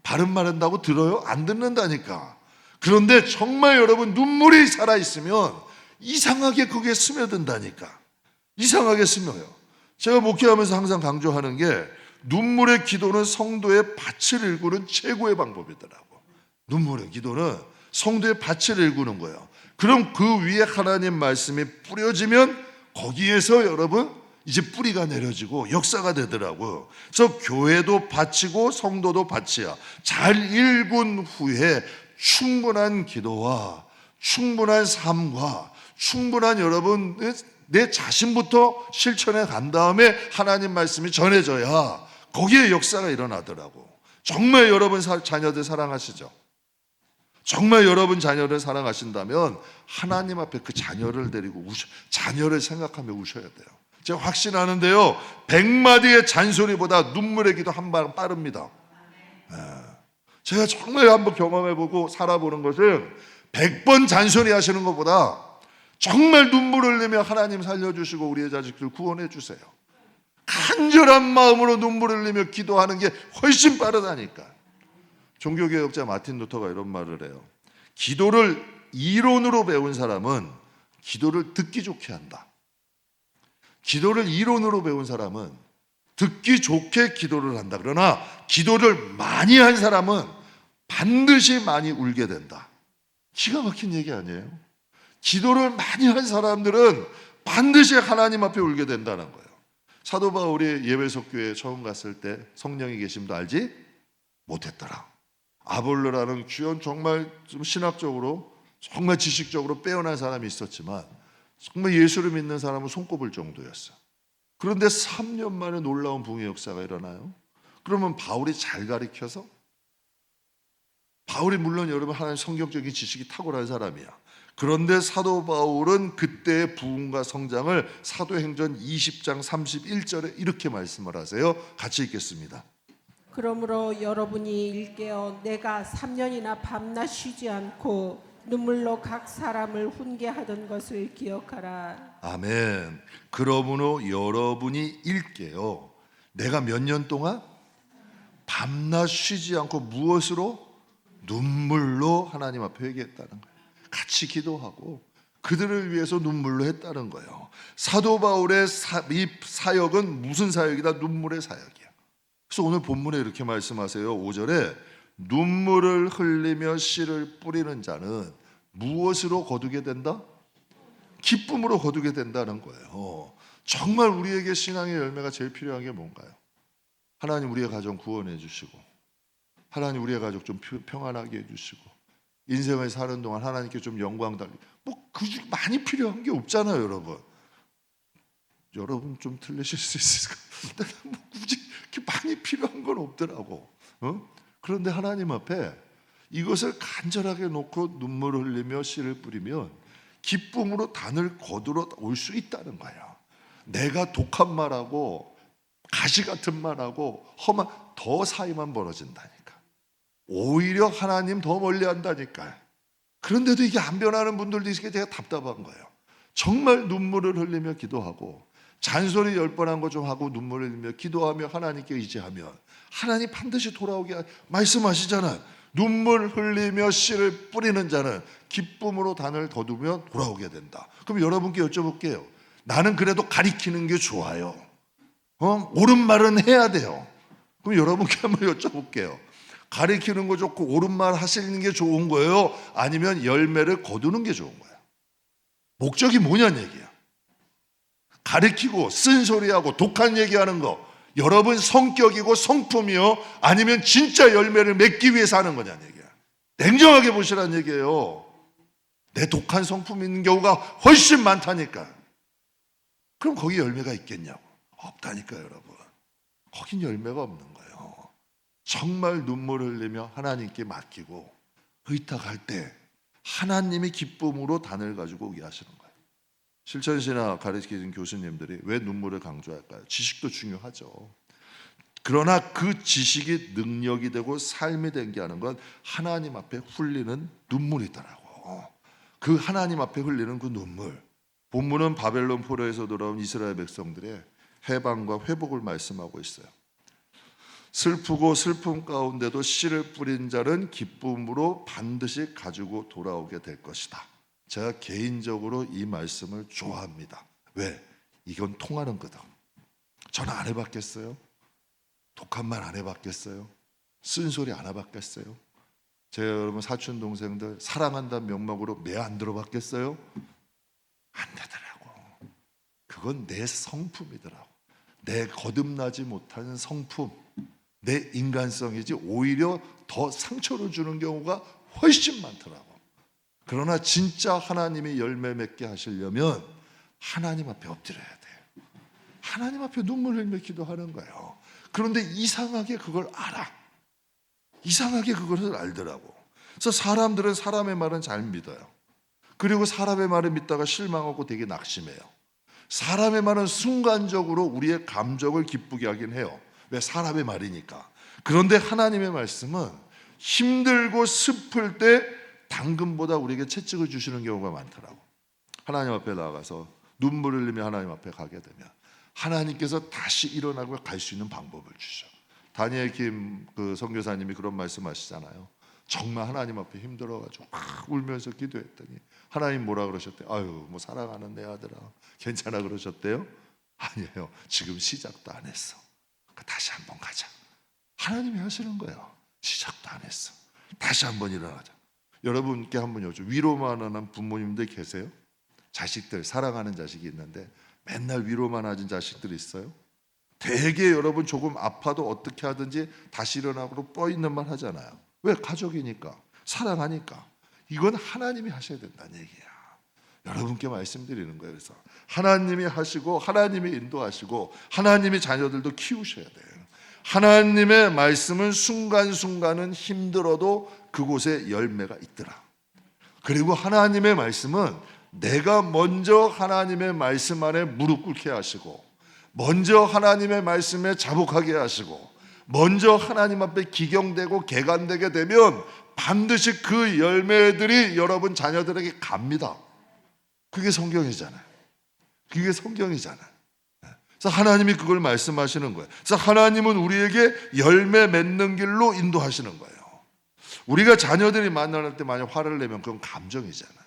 바른 말 한다고 들어요? 안 듣는다니까. 그런데 정말 여러분 눈물이 살아있으면 이상하게 그게 스며든다니까. 이상하게 스며요. 제가 목회하면서 항상 강조하는 게 눈물의 기도는 성도의 밭을 일구는 최고의 방법이더라고. 눈물의 기도는 성도의 밭을 일구는 거예요. 그럼 그 위에 하나님 말씀이 뿌려지면 거기에서 여러분 이제 뿌리가 내려지고 역사가 되더라고요. 그래서 교회도 밭이고 성도도 밭이야. 잘 일군 후에 충분한 기도와 충분한 삶과 충분한 여러분 내 자신부터 실천해 간 다음에 하나님 말씀이 전해져야 거기에 역사가 일어나더라고. 정말 여러분 자녀들 사랑하시죠? 정말 여러분 자녀를 사랑하신다면 하나님 앞에 그 자녀를 데리고 자녀를 생각하며 우셔야 돼요. 제가 확신하는데요, 100마디의 잔소리보다 눈물의 기도 한 발 빠릅니다. 제가 정말 한번 경험해보고 살아보는 것은 100번 잔소리 하시는 것보다 정말 눈물 흘리며 하나님 살려주시고 우리의 자식들 구원해 주세요, 간절한 마음으로 눈물 흘리며 기도하는 게 훨씬 빠르다니까. 종교개혁자 마틴 루터가 이런 말을 해요. 기도를 이론으로 배운 사람은 기도를 듣기 좋게 한다. 기도를 이론으로 배운 사람은 듣기 좋게 기도를 한다. 그러나 기도를 많이 한 사람은 반드시 많이 울게 된다. 기가 막힌 얘기 아니에요? 기도를 많이 한 사람들은 반드시 하나님 앞에 울게 된다는 거예요. 사도 바울이 예배석 교회에 처음 갔을 때 성령이 계심도 알지 못했더라. 아볼로라는 귀한 정말 좀 신학적으로 정말 지식적으로 빼어난 사람이 있었지만 정말 예수를 믿는 사람은 손꼽을 정도였어. 그런데 3년 만에 놀라운 붕의 역사가 일어나요. 그러면 바울이 잘 가르쳐서? 바울이 물론 여러분 하나님 성경적인 지식이 탁월한 사람이야. 그런데 사도 바울은 그때의 부흥과 성장을 사도행전 20장 31절에 이렇게 말씀을 하세요. 같이 읽겠습니다. 그러므로 여러분이 일깨어 내가 3년이나 밤낮 쉬지 않고 눈물로 각 사람을 훈계하던 것을 기억하라. 아멘. 그러므로 여러분이 일깨요. 내가 몇 년 동안 밤낮 쉬지 않고 무엇으로? 눈물로 하나님 앞에 회개했다는 거예요. 같이 기도하고 그들을 위해서 눈물로 했다는 거예요. 사도 바울의 이 사역은 무슨 사역이다? 눈물의 사역이야. 그래서 오늘 본문에 이렇게 말씀하세요. 5절에 눈물을 흘리며 씨를 뿌리는 자는 무엇으로 거두게 된다? 기쁨으로 거두게 된다는 거예요. 정말 우리에게 신앙의 열매가 제일 필요한 게 뭔가요? 하나님 우리의 가정 구원해 주시고, 하나님 우리의 가족 좀 평안하게 해주시고, 인생을 사는 동안 하나님께 좀 영광 달리고, 그 중 많이 필요한 게 없잖아요, 여러분. 여러분 좀 틀리실 수 있을까? 굳이 이렇게 많이 필요한 건 없더라고. 그런데 하나님 앞에 이것을 간절하게 놓고 눈물을 흘리며 씨를 뿌리면 기쁨으로 단을 거두러 올 수 있다는 거예요. 내가 독한 말하고 가시 같은 말하고 험한 더 사이만 벌어진다니까. 오히려 하나님 더 멀리 한다니까. 그런데도 이게 안 변하는 분들도 있게 되게 답답한 거예요. 정말 눈물을 흘리며 기도하고 잔소리 10번 한 거 좀 하고 눈물을 흘리며 기도하며 하나님께 의지하면 하나님 반드시 돌아오게 말씀하시잖아요. 눈물 흘리며 씨를 뿌리는 자는 기쁨으로 단을 거두며 돌아오게 된다. 그럼 여러분께 여쭤볼게요. 나는 그래도 가리키는 게 좋아요. 옳은 말은 해야 돼요. 그럼 여러분께 한번 여쭤볼게요. 가리키는 거 좋고 옳은 말 하시는 게 좋은 거예요? 아니면 열매를 거두는 게 좋은 거예요? 목적이 뭐냐는 얘기야. 가리키고 쓴소리하고 독한 얘기하는 거 여러분 성격이고 성품이요? 아니면 진짜 열매를 맺기 위해서 하는 거냐는 얘기야. 냉정하게 보시라는 얘기예요. 내 독한 성품이 있는 경우가 훨씬 많다니까. 그럼 거기 열매가 있겠냐고. 없다니까요, 여러분. 거긴 열매가 없는 거예요. 정말 눈물 흘리며 하나님께 맡기고 의탁할 때 하나님이 기쁨으로 단을 가지고 오게 하시는 거예요. 실천신학 가르치는 교수님들이 왜 눈물을 강조할까요? 지식도 중요하죠. 그러나 그 지식이 능력이 되고 삶이 되게 하는 건 하나님 앞에 흘리는 눈물이더라고. 그 하나님 앞에 흘리는 그 눈물. 본문은 바벨론 포로에서 돌아온 이스라엘 백성들의 해방과 회복을 말씀하고 있어요. 슬프고 슬픔 가운데도 씨를 뿌린 자는 기쁨으로 반드시 가지고 돌아오게 될 것이다. 제가 개인적으로 이 말씀을 좋아합니다. 왜? 이건 통하는 거다. 저는 안 해봤겠어요? 독한 말 안 해봤겠어요? 쓴소리 안 해봤겠어요? 제가 여러분 사촌 동생들 사랑한다는 명목으로 매 안 들어봤겠어요? 안 되더라고. 그건 내 성품이더라고. 내 거듭나지 못하는 성품, 내 인간성이지 오히려 더 상처를 주는 경우가 훨씬 많더라고. 그러나 진짜 하나님이 열매 맺게 하시려면 하나님 앞에 엎드려야 돼요. 하나님 앞에 눈물 흘리며 기도하는 거예요. 그런데 이상하게 그걸 알아. 이상하게 그것을 알더라고. 그래서 사람들은 사람의 말은 잘 믿어요. 그리고 사람의 말을 믿다가 실망하고 되게 낙심해요. 사람의 말은 순간적으로 우리의 감정을 기쁘게 하긴 해요. 왜? 사람의 말이니까. 그런데 하나님의 말씀은 힘들고 슬플 때 당근보다 우리에게 채찍을 주시는 경우가 많더라고. 하나님 앞에 나가서 눈물을 흘리며 하나님 앞에 가게 되면 하나님께서 다시 일어나고 갈 수 있는 방법을 주셔. 다니엘 김 그 선교사님이 그런 말씀하시잖아요. 정말 하나님 앞에 힘들어가지고 막 울면서 기도했더니 하나님 뭐라 그러셨대요? 아유 뭐 사랑하는 내 아들아 괜찮아 그러셨대요? 아니에요. 지금 시작도 안 했어. 다시 한번 가자. 하나님이 하시는 거예요. 시작도 안 했어. 다시 한번 일어나자. 여러분께 한번 여쭤. 위로만 하는 부모님들 계세요? 자식들 사랑하는 자식이 있는데 맨날 위로만 하는 자식들이 있어요? 되게 여러분 조금 아파도 어떻게 하든지 다시 일어나고 뻗 있는 말 하잖아요. 왜? 가족이니까, 사랑하니까. 이건 하나님이 하셔야 된다는 얘기야. 여러분께 말씀드리는 거예요. 그래서 하나님이 하시고 하나님이 인도하시고 하나님이 자녀들도 키우셔야 돼요. 하나님의 말씀은 순간순간은 힘들어도 그곳에 열매가 있더라. 그리고 하나님의 말씀은 내가 먼저 하나님의 말씀 안에 무릎 꿇게 하시고, 먼저 하나님의 말씀에 자복하게 하시고, 먼저 하나님 앞에 기경되고 개간되게 되면 반드시 그 열매들이 여러분 자녀들에게 갑니다. 그게 성경이잖아요. 그게 성경이잖아요. 그래서 하나님이 그걸 말씀하시는 거예요. 그래서 하나님은 우리에게 열매 맺는 길로 인도하시는 거예요. 우리가 자녀들이 만날 때 만약 화를 내면 그건 감정이잖아요.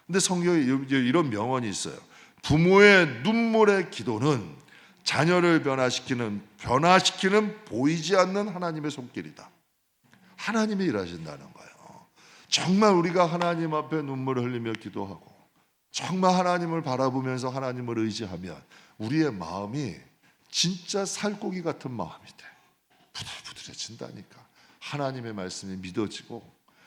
근데 성경에 이런 명언이 있어요. 부모의 눈물의 기도는 자녀를 변화시키는 보이지 않는 하나님의 손길이다. 하나님이 일하신다는 거예요. 정말 우리가 하나님 앞에 눈물을 흘리며 기도하고 정말 하나님을 바라보면서 하나님을 의지하면 우리의 마음이 진짜 살코기 같은 마음이 돼. 부들부들해진다니까. 하나님의 말씀이 믿어지고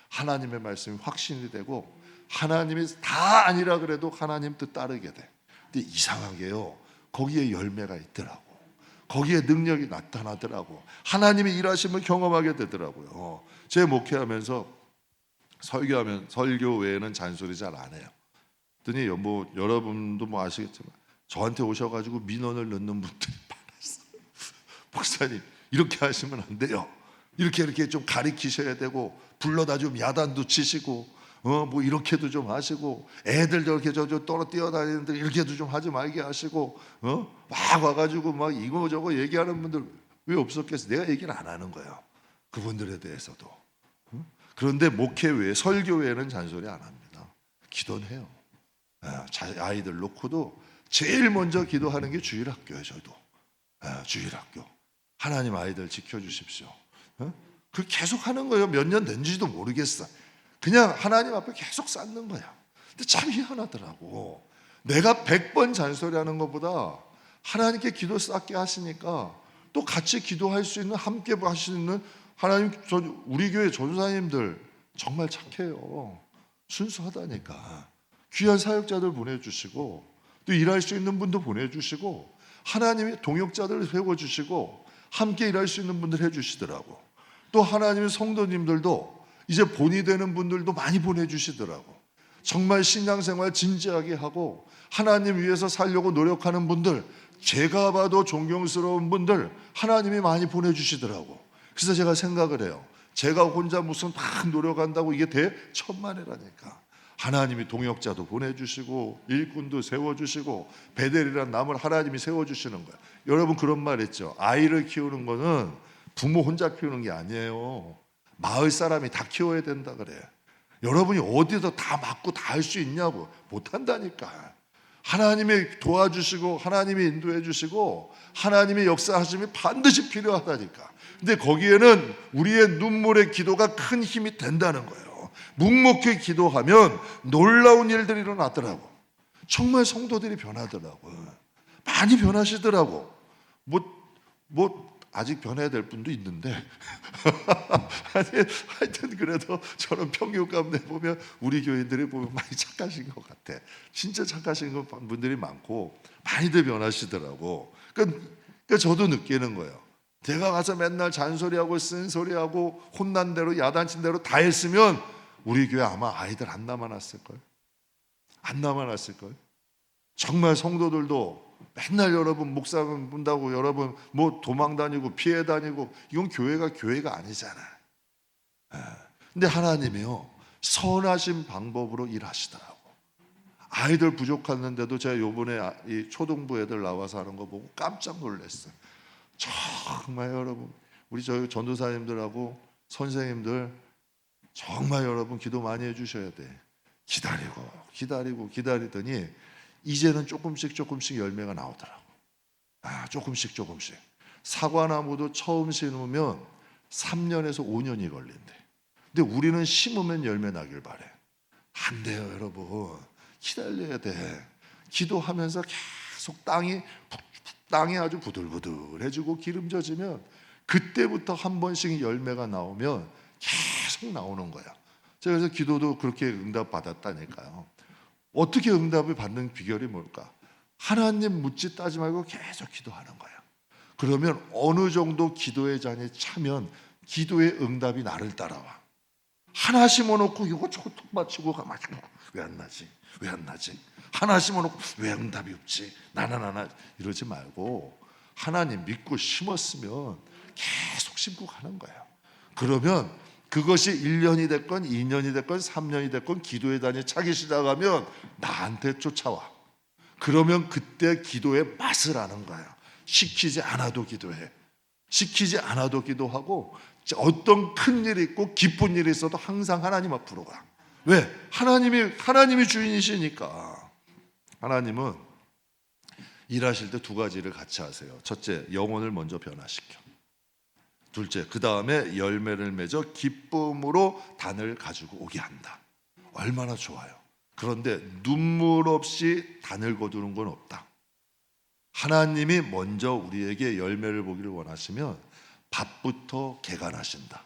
하나님의 말씀이 확신이 되고 하나님이 다 아니라 그래도 하나님 뜻 따르게 돼. 근데 이상하게요, 거기에 열매가 있더라고. 거기에 능력이 나타나더라고. 하나님이 일하심을 경험하게 되더라고요. 제 목회하면서 설교 외에는 잔소리 잘 안 해요. 그랬더니 뭐 여러분도 뭐 아시겠지만 저한테 오셔가지고 민원을 넣는 분들이 많았어요. 목사님 이렇게 하시면 안 돼요. 이렇게 좀 가리키셔야 되고 불러다 좀 야단도 치시고 뭐 이렇게도 좀 하시고 애들 저렇게 저 떨어 뛰어다니는데 이렇게도 좀 하지 말게 하시고 막 와가지고 막 이거저거 얘기하는 분들 왜 없었겠어요? 내가 얘기를 안 하는 거예요. 그분들에 대해서도. 그런데 목회 외에 설교 외에는 잔소리 안 합니다. 기도는 해요. 아이들 놓고도 제일 먼저 기도하는 게 주일학교예요. 저도 주일학교 하나님 아이들 지켜주십시오. 그 계속 하는 거예요. 몇 년 된지도 모르겠어. 그냥 하나님 앞에 계속 쌓는 거야. 근데 참 희한하더라고. 내가 100번 잔소리하는 것보다 하나님께 기도 쌓게 하시니까 또 같이 기도할 수 있는, 함께 하실 수 있는 하나님, 우리 교회 전사님들 정말 착해요. 순수하다니까. 귀한 사역자들 보내주시고 또 일할 수 있는 분도 보내주시고 하나님이 동역자들을 세워주시고 함께 일할 수 있는 분들 해주시더라고. 또 하나님의 성도님들도 이제 본이 되는 분들도 많이 보내주시더라고. 정말 신앙생활 진지하게 하고 하나님 위해서 살려고 노력하는 분들, 제가 봐도 존경스러운 분들 하나님이 많이 보내주시더라고. 그래서 제가 생각을 해요. 제가 혼자 무슨 막 노력한다고 이게 돼? 천만에라니까. 하나님이 동역자도 보내주시고 일꾼도 세워주시고 베델이란 남을 하나님이 세워주시는 거예요. 여러분 그런 말 있죠. 아이를 키우는 거는 부모 혼자 키우는 게 아니에요. 마을 사람이 다 키워야 된다 그래. 여러분이 어디서 다 맡고 다 할 수 있냐고. 못한다니까. 하나님이 도와주시고 하나님이 인도해 주시고 하나님의 역사하심이 반드시 필요하다니까. 근데 거기에는 우리의 눈물의 기도가 큰 힘이 된다는 거예요. 묵묵히 기도하면 놀라운 일들이 일어나더라고. 정말 성도들이 변하더라고. 많이 변하시더라고. 뭐 아직 변해야 될 분도 있는데 아니, 하여튼 그래도 저런 평균 가운데 보면 우리 교인들이 보면 많이 착하신 것 같아. 진짜 착하신 분들이 많고 많이들 변하시더라고. 그러니까 저도 느끼는 거예요. 제가 가서 맨날 잔소리하고 쓴소리하고 혼난 대로 야단친 대로 다 했으면 우리 교회 아마 아이들 안 남아났을걸. 안 남아났을걸. 정말 성도들도 맨날 여러분 목사님 본다고 여러분 뭐 도망 다니고 피해 다니고 이건 교회가 아니잖아. 근데 하나님이요 선하신 방법으로 일하시더라고. 아이들 부족했는데도 제가 요번에 이 초등부 애들 나와서 하는 거 보고 깜짝 놀랐어요. 정말 여러분 우리 저희 전도사님들하고 선생님들 정말 여러분 기도 많이 해주셔야 돼. 기다리더니 이제는 조금씩 열매가 나오더라고. 조금씩. 사과나무도 처음 심으면 3년에서 5년이 걸린대. 근데 우리는 심으면 열매 나길 바래. 안 돼요, 여러분. 기다려야 돼. 기도하면서 계속 땅이 아주 부들부들해지고 기름져지면 그때부터 한 번씩 열매가 나오면 계속 나오는 거야. 제가 그래서 기도도 그렇게 응답 받았다니까요. 어떻게 응답을 받는 비결이 뭘까? 하나님 묻지 따지 말고 계속 기도하는 거야. 그러면 어느 정도 기도의 잔이 차면 기도의 응답이 나를 따라와. 하나 심어놓고 이거 저거 톡 맞추고 가가지고 왜 안 나지? 왜 안 나지? 하나 심어놓고 왜 응답이 없지? 나나 이러지 말고 하나님 믿고 심었으면 계속 심고 가는 거예요. 그러면 그것이 1년이 됐건 2년이 됐건 3년이 됐건 기도의 단이 차기 시작하면 나한테 쫓아와. 그러면 그때 기도의 맛을 아는 거예요. 시키지 않아도 기도해. 시키지 않아도 기도하고 어떤 큰 일이 있고 기쁜 일이 있어도 항상 하나님 앞으로 가. 왜? 하나님이 주인이시니까. 하나님은 일하실 때 두 가지를 같이 하세요. 첫째, 영혼을 먼저 변화시켜. 둘째, 그 다음에 열매를 맺어 기쁨으로 단을 가지고 오게 한다. 얼마나 좋아요. 그런데 눈물 없이 단을 거두는 건 없다. 하나님이 먼저 우리에게 열매를 보기를 원하시면 밥부터 개간하신다.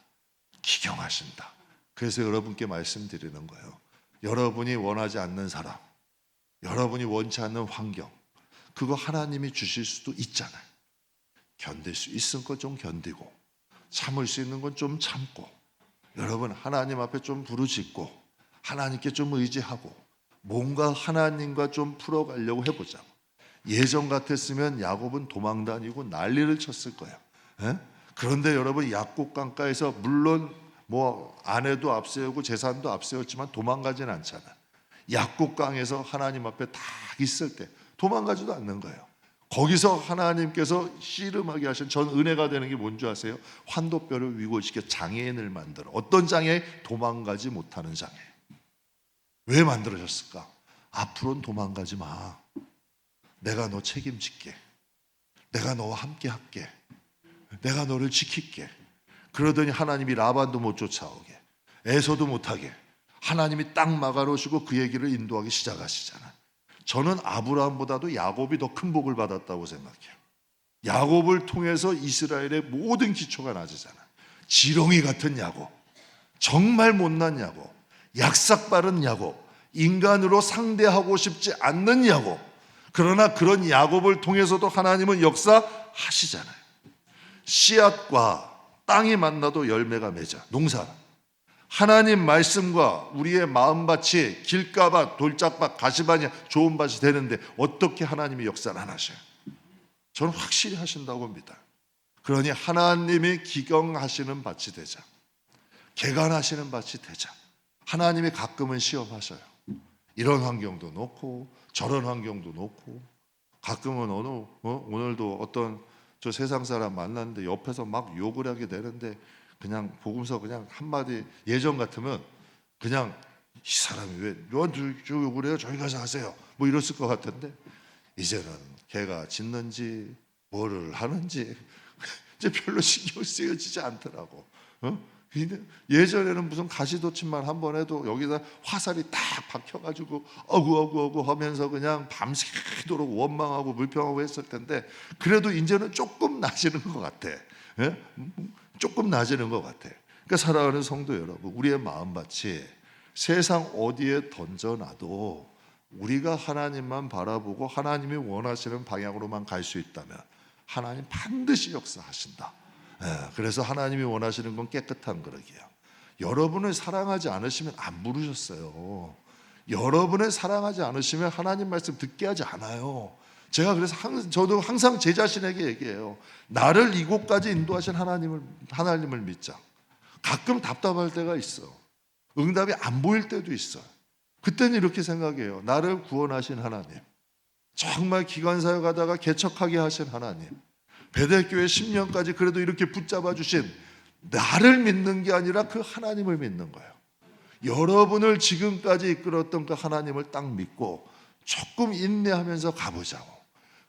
기경하신다. 그래서 여러분께 말씀드리는 거예요. 여러분이 원하지 않는 사람, 여러분이 원치 않는 환경, 그거 하나님이 주실 수도 있잖아요. 견딜 수 있을 것 좀 견디고 참을 수 있는 건 좀 참고, 여러분 하나님 앞에 좀 부르짖고 하나님께 좀 의지하고 뭔가 하나님과 좀 풀어가려고 해보자고. 예전 같았으면 야곱은 도망 다니고 난리를 쳤을 거예요. 에? 그런데 여러분 야곱 강가에서 물론 뭐 아내도 앞세우고 재산도 앞세웠지만 도망가진 않잖아. 야곱 강에서 하나님 앞에 다 있을 때 도망가지도 않는 거예요. 거기서 하나님께서 씨름하게 하신 전 은혜가 되는 게 뭔지 아세요? 환도뼈를 위고시켜 장애인을 만들어. 어떤 장애? 도망가지 못하는 장애. 왜 만들어졌을까? 앞으로는 도망가지 마. 내가 너 책임질게. 내가 너와 함께 할게. 내가 너를 지킬게. 그러더니 하나님이 라반도 못 쫓아오게, 에서도 못하게 하나님이 딱 막아놓으시고 그의 길을 인도하기 시작하시잖아요. 저는 아브라함보다도 야곱이 더 큰 복을 받았다고 생각해요. 야곱을 통해서 이스라엘의 모든 기초가 낮아잖아요. 지렁이 같은 야곱, 정말 못난 야곱, 약삭빠른 야곱, 인간으로 상대하고 싶지 않는 야곱. 그러나 그런 야곱을 통해서도 하나님은 역사하시잖아요. 씨앗과 땅이 만나도 열매가 맺어. 농사. 하나님 말씀과 우리의 마음밭이 길가밭, 돌짝밭, 가시밭이 좋은 밭이 되는데 어떻게 하나님이 역사를 안 하셔요? 저는 확실히 하신다고 봅니다. 그러니 하나님이 기경하시는 밭이 되자, 개간하시는 밭이 되자. 하나님이 가끔은 시험하셔요. 이런 환경도 놓고 저런 환경도 놓고, 가끔은 오늘도 어떤 저 세상 사람 만났는데 옆에서 막 욕을 하게 되는데 그냥 보면서 그냥 한마디, 예전 같으면 그냥 이 사람이 왜 욕을 해요? 저기 가서 하세요. 뭐 이랬을 것 같은데 이제는 걔가 짖는지 뭐를 하는지 이제 별로 신경 쓰여지지 않더라고. 예전에는 무슨 가시돋침만 한 번 해도 여기다 화살이 딱 박혀가지고 어구 하면서 그냥 밤새도록 원망하고 불평하고 했을 텐데, 그래도 이제는 조금 나아지는 것 같아. 조금 나아지는 것 같아. 그러니까 사랑하는 성도 여러분, 우리의 마음밭이 세상 어디에 던져놔도 우리가 하나님만 바라보고 하나님이 원하시는 방향으로만 갈 수 있다면 하나님 반드시 역사하신다. 그래서 하나님이 원하시는 건 깨끗한 그릇이에요. 여러분을 사랑하지 않으시면 안 부르셨어요. 여러분을 사랑하지 않으시면 하나님 말씀 듣게 하지 않아요. 제가 그래서 저도 항상 제 자신에게 얘기해요. 나를 이곳까지 인도하신 하나님을 믿자. 가끔 답답할 때가 있어. 응답이 안 보일 때도 있어. 그때는 이렇게 생각해요. 나를 구원하신 하나님, 정말 기관사역 하다가 개척하게 하신 하나님, 베델교회 10년까지 그래도 이렇게 붙잡아 주신 나를 믿는 게 아니라 그 하나님을 믿는 거예요. 여러분을 지금까지 이끌었던 그 하나님을 딱 믿고 조금 인내하면서 가보자고.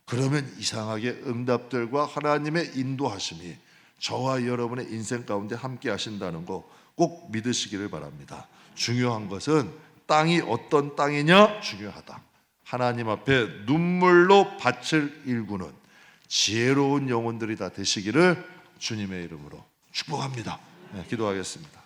그러면 이상하게 응답들과 하나님의 인도하심이 저와 여러분의 인생 가운데 함께 하신다는 거 꼭 믿으시기를 바랍니다. 중요한 것은 땅이 어떤 땅이냐 중요하다. 하나님 앞에 눈물로 밭을 일구는 지혜로운 영혼들이 다 되시기를 주님의 이름으로 축복합니다. 기도하겠습니다.